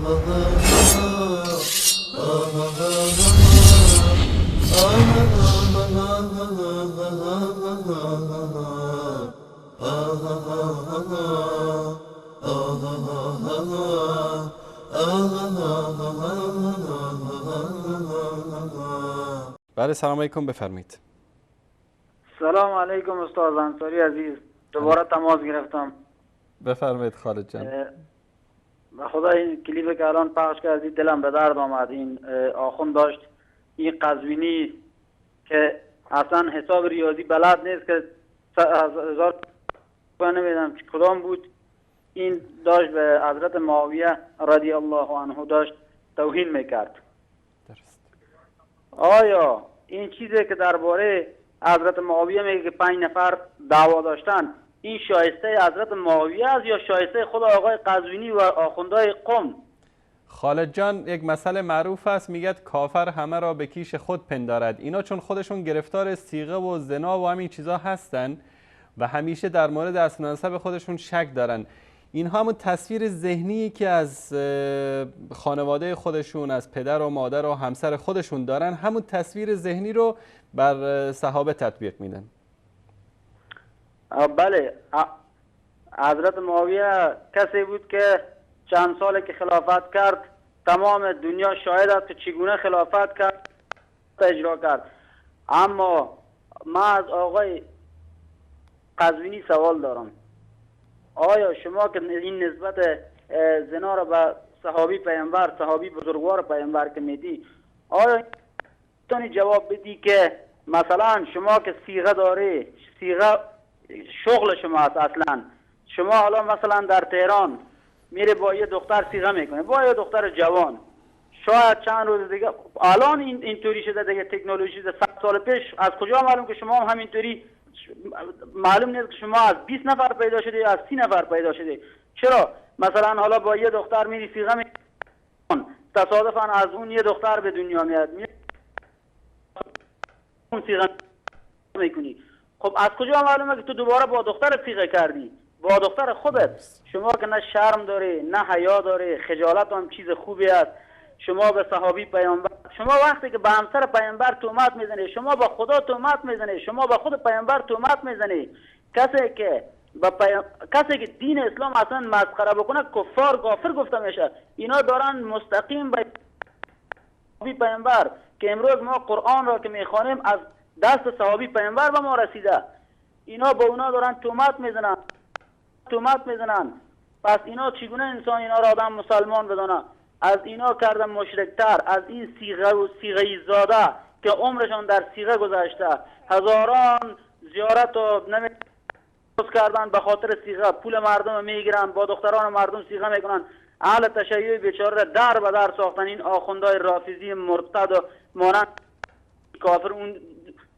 بله سلام علیکم، بفرمایید. سلام علیکم استاد انصاری عزیز، دوباره تماس گرفتم. بفرمایید خالد جان. به خدا این کلیپی که الان پخش کردید دلم به درد آمد. این آخوند داشت این قزوینی که اصلا حساب ریاضی بلد نیست که هزار نمیدم کدام بود، این داشت به حضرت معاویه رضی الله عنه داشت توهین میکرد. درست. آیا این چیزی که درباره حضرت معاویه میگه که 5 نفر دعوا داشتن، این شایسته حضرت معاویه است یا شایسته خود آقای قزوینی و آخوندهای قم؟ خالد جان، یک مسئله معروف است، میگه کافر همه را به کیش خود پندارد. اینا چون خودشون گرفتار صیغه و زنا و همین چیزا هستن و همیشه در مورد اصل و نسب خودشون شک دارن، اینها همون تصویر ذهنی که از خانواده خودشون، از پدر و مادر و همسر خودشون دارن، همون تصویر ذهنی رو بر صحابه تطبیق میدن. بله، حضرت معاویه کسی بود که چند سال که خلافت کرد تمام دنیا شاهد است که چگونه خلافت کرد، اجرا کرد. اما ما از آقای قزوینی سوال دارم، آیا شما که این نسبت زنا را به صحابی پیامبر، صحابی بزرگوار پیامبر که میدی، آیا میتونی جواب بدی که مثلا شما که صیغه داری، صیغه شغل شما است اصلا، شما حالا مثلا در تهران میره با یه دختر صیغه میکنه، با یه دختر جوان، شاید چند روز دیگه، الان اینطوری شده دیگه، تکنولوژی 100 سال پیش از کجا معلوم که شما هم همینطوری؟ معلوم نیست که شما از 20 نفر پیدا شده یا از 30 نفر پیدا شده. چرا مثلا حالا با یه دختر میری صیغه میکنی، تصادفا از اون یه دختر به دنیا میاد، اون صیغه میکنی، خب از کجا معلومه که تو دوباره با دختر صیغه کردی، با دختر خودت؟ شما که نه شرم داری نه حیا داری، خجالت هم چیز خوبی است. شما به صحابی پیامبر، شما وقتی که به همسر پیامبر تهمت میزنی، شما به خدا تهمت میزنی، شما به خود پیامبر تهمت میزنی. کسی که دین اسلام اصلا مسخره بکنه کفار کافر گفته میشه. اینا دارن مستقیم به صحابی پیامبر، که امروز ما قرآن را که میخوانیم از دست صحابی پیامبر به ما رسیده، اینا با اونا دارن تهمت میزنن. پس اینا چگونه انسان اینا را آدم مسلمان بدونه؟ از اینا کردن مشرکتر، از این صیغه و صیغه زاده که عمرشان در صیغه گذشته، هزاران زیارت و کردن به خاطر صیغه، پول مردم میگیرن، با دختران مردم صیغه میکنن، اهل تشیع بیچاره در به در ساختن. این آخوندهای رافضی مرتد و مانند کافر، اون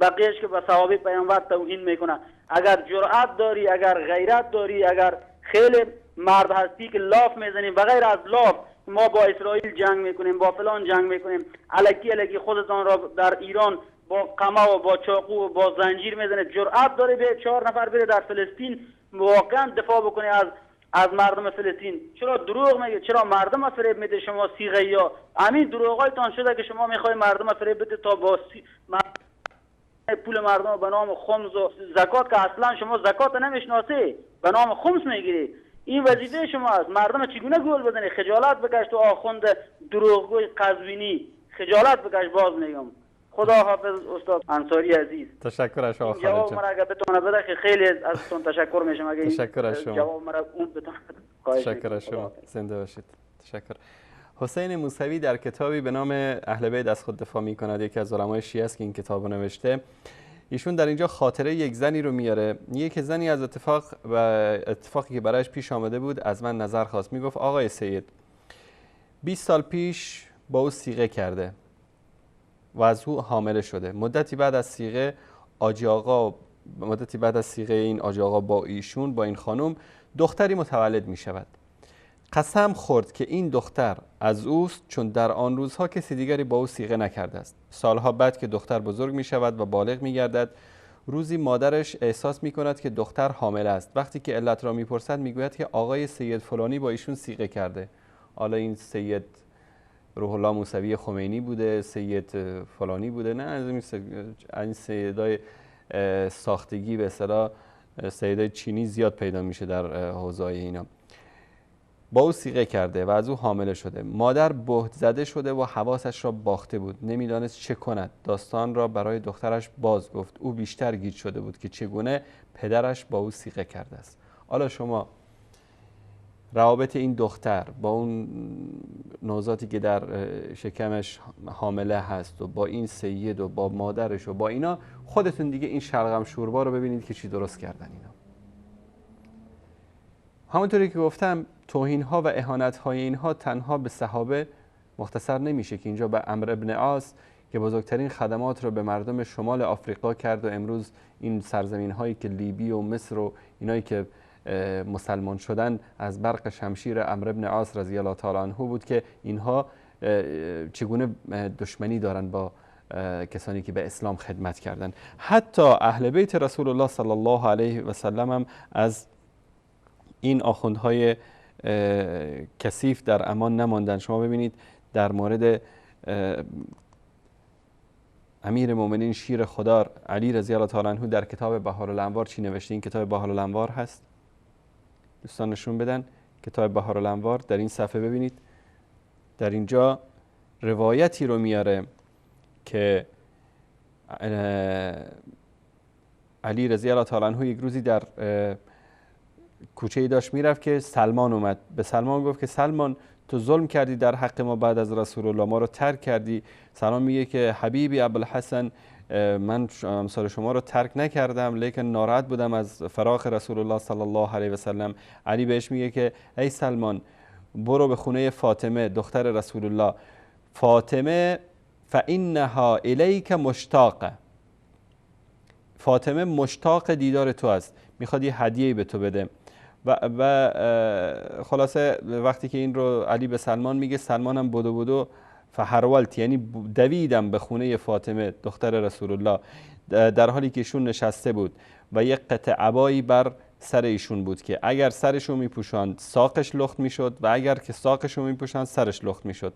بقیهش که به صحابه پیامبر توهین میکنه. اگر جرأت داری، اگر غیرت داری، اگر خیلی مرد هستی که لاف میزنیم، بغیر از لاف ما با اسرائیل جنگ میکنیم، با فلان جنگ میکنیم، الکی خودتان را در ایران با قمه و با چاقو و با زنجیر میزنه، جرأت داره به 4 نفر بره در فلسطین واقعا دفاع بکنه از مردم فلسطین؟ چرا دروغ میگه؟ چرا مردم فریب میده؟ شما صیغه یا همین دروغایتان شده که شما میخوای مردم فریب بده تا با پول مردم به نام خمس و زکات، که اصلا شما زکات نمیشناسی، به نام خمس میگیری. این وظیفه شما است. مردم چگونه گول بزنی؟ خجالت بکش تو آخوند دروغگوی قزوینی، خجالت بکش. باز میگم خدا حافظ استاد انصاری عزیز. تشکر از شما خالد جواب جان. مرا اگه بتونه بده که خیلی ازتون تشکر میشم. اگه تشکر از شما. جواب مرا اون بتونه. تشکر از شما. زنده باشید. تشکر. حسین موسوی در کتابی به نام اهل بیت از خود دفاع می‌کند، یکی از علمای شیعه است که این کتابو نوشته. ایشون در اینجا خاطره یک زنی رو میاره. یک زنی از اتفاقی که برایش پیش آمده بود از من نظر خواست. میگفت آقای سید 20 سال پیش با او صیغه کرده و از او حامله شده. مدتی بعد از صیغه این آجی آقا با ایشون، با این خانم، دختری متولد می شود. قسم خورد که این دختر از اوست، چون در آن روزها کسی دیگری با او صیغه نکرده است. سالها بعد که دختر بزرگ می شود و بالغ می گردد، روزی مادرش احساس می کند که دختر حامل است. وقتی که علت را می پرسد می گوید که آقای سید فلانی با ایشون صیغه کرده. حالا این سید روح الله موسوی خمینی بوده، سید فلانی بوده، نه از این سیدای ساختگی به اصطلاح سیدای چینی زیاد پیدا میشه در حوزه‌های اینا. با او صیغه کرده و از او حامله شده. مادر بهت زده شده و حواسش را باخته بود، نمیدانست چه کند. داستان را برای دخترش باز گفت. او بیشتر گیج شده بود که چگونه پدرش با او صیغه کرده است. حالا شما روابط این دختر با اون نوزادی که در شکمش حامله هست و با این سید و با مادرش و با اینا، خودتون دیگه این شلغم شوربا رو ببینید که چی درست کردن اینا. همونطوری که گفتم توهین ها و اهانت های اینها تنها به صحابه مختصر نمیشه که اینجا به عمرو بن عاص که بزرگترین خدمات رو به مردم شمال آفریقا کرد و امروز این سرزمین هایی که لیبی و مصر و اینایی که مسلمان شدن از برق شمشیر عمرو بن عاص رضی الله تعالی عنه بود که اینها چگونه دشمنی دارن با کسانی که به اسلام خدمت کردن. حتی اهل بیت رسول الله صلی الله علیه و سلم هم از این آخوندهای کثیف در امان نماندن. شما ببینید در مورد امیر مومنین شیر خدا علی رضی الله تعالی عنه در کتاب بهارالانوار چی نوشته؟ این کتاب بهارالانوار هست، دوستان نشون بدن. کتاب بهارالانوار در این صفحه ببینید، در اینجا روایتی رو میاره که علی رضی الله تعالی عنه یک روزی در کوچه‌ای داشت میرفت که سلمان اومد. به سلمان گفت که سلمان تو ظلم کردی در حق ما، بعد از رسول الله ما رو ترک کردی. سلمان میگه که حبیبی ابوالحسن، من امثال شما رو ترک نکردم لیکن ناراحت بودم از فراق رسول الله صلی الله علیه و سلم. علی بهش میگه که ای سلمان برو به خونه فاطمه دختر رسول الله، فاطمه فانها الیک مشتاقه، فاطمه مشتاق دیدار تو است، میخواد یه هدیه‌ای به تو بده. و خلاصه وقتی که این رو علی به سلمان میگه، سلمان هم بدو فهرولت، یعنی دویدم به خونه فاطمه دختر رسول الله در حالی که ایشون نشسته بود و یک قطعه عبایی بر سر ایشون بود که اگر سرشو میپوشاند ساقش لخت میشد و اگر که ساقشو میپوشاند سرش لخت میشد.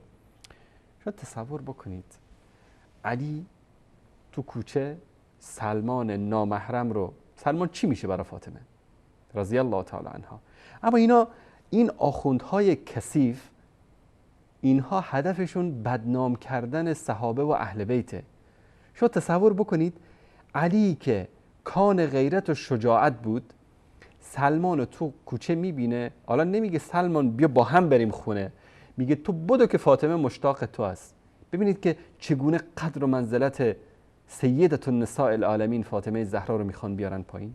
شاید تصور بکنید علی تو کوچه سلمان نامحرم رو، سلمان چی میشه برای فاطمه رضی الله تعالی عنها؟ اما این آخوندهای کثیف، اینها هدفشون بدنام کردن صحابه و اهل بیته. شما تصور بکنید علی که کان غیرت و شجاعت بود، سلمان رو تو کوچه میبینه، حالا نمیگه سلمان بیا با هم بریم خونه، میگه تو بدو که فاطمه مشتاق تو است. ببینید که چگونه قدر و منزلت سیدة النساء العالمین فاطمه زهرا رو میخوان بیارن پایین.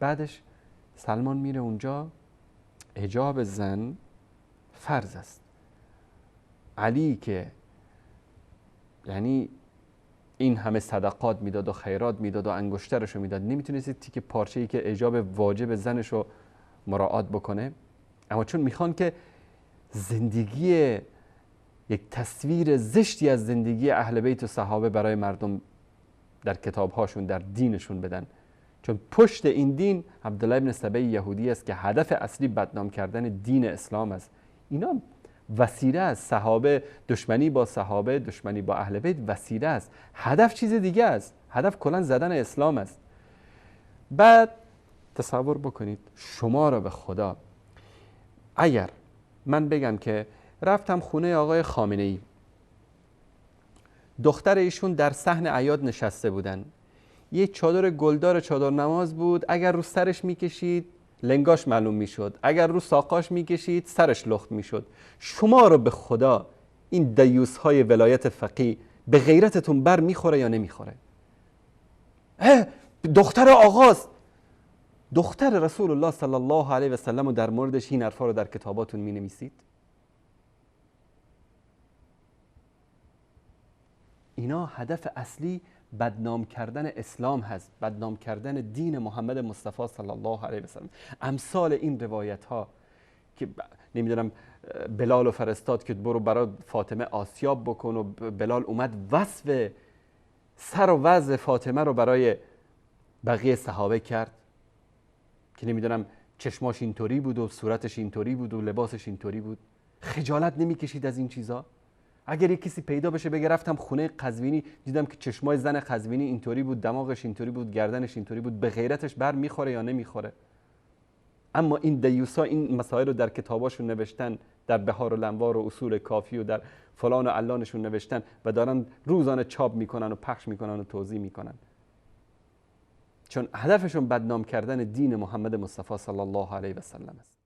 بعدش سلمان میره اونجا، حجاب زن فرض است. علی که یعنی این همه صدقات میداد و خیرات میداد و انگشترش رو میداد، نمیتونست تیکه پارچه‌ای که حجاب واجب زنش رو مراعات بکنه. اما چون میخوان که زندگی یک تصویر زشتی از زندگی اهل بیت و صحابه برای مردم در کتابهاشون در دینشون بدن، چون پشت این دین عبدالله ابن سبی یهودی است که هدف اصلی بدنام کردن دین اسلام است. اینا وسیله است. صحابه، دشمنی با صحابه، دشمنی با اهل بیت وسیله است. هدف چیز دیگه است. هدف کلا زدن اسلام است. بعد تصور بکنید شما را به خدا، اگر من بگم که رفتم خونه آقای خامنه‌ای، دختر ایشون در صحن عیاد نشسته بودن، یه چادر گلدار چادر نماز بود، اگر رو سرش میکشید لنگاش معلوم میشد، اگر رو ساقاش میکشید سرش لخت میشد. شما رو به خدا این دیوس های ولایت فقیه به غیرتتون بر میخوره یا نمیخوره؟ دختر آقاست، دختر رسول الله صلی الله علیه و سلم و در موردش این حرفا رو در کتاباتون می نویسید. اینا هدف اصلی بدنام کردن اسلام هست، بدنام کردن دین محمد مصطفی صلی الله علیه و سلم. امثال این روایت ها که نمیدونم بلال و فرستاد که برو برای فاطمه آسیاب بکن و بلال اومد وصف سر و وضع فاطمه رو برای بقیه صحابه کرد که نمیدونم چشماش اینطوری بود و صورتش اینطوری بود و لباسش اینطوری بود. خجالت نمیکشید از این چیزا؟ اگر یک کسی پیدا بشه بگه رفتم خونه قزوینی دیدم که چشمای زن قزوینی اینطوری بود، دماغش اینطوری بود، گردنش اینطوری بود، به غیرتش بر میخوره یا نمیخوره؟ اما این دیوسا این مسائل رو در کتاباشون نوشتن، در بهار الانوار و اصول کافی و در فلان و علانشون نوشتن و دارن روزانه چاپ میکنن و پخش میکنن و توزیع میکنن، چون هدفشون بدنام کردن دین محمد مصطفی صلی الله علیه و سلم است.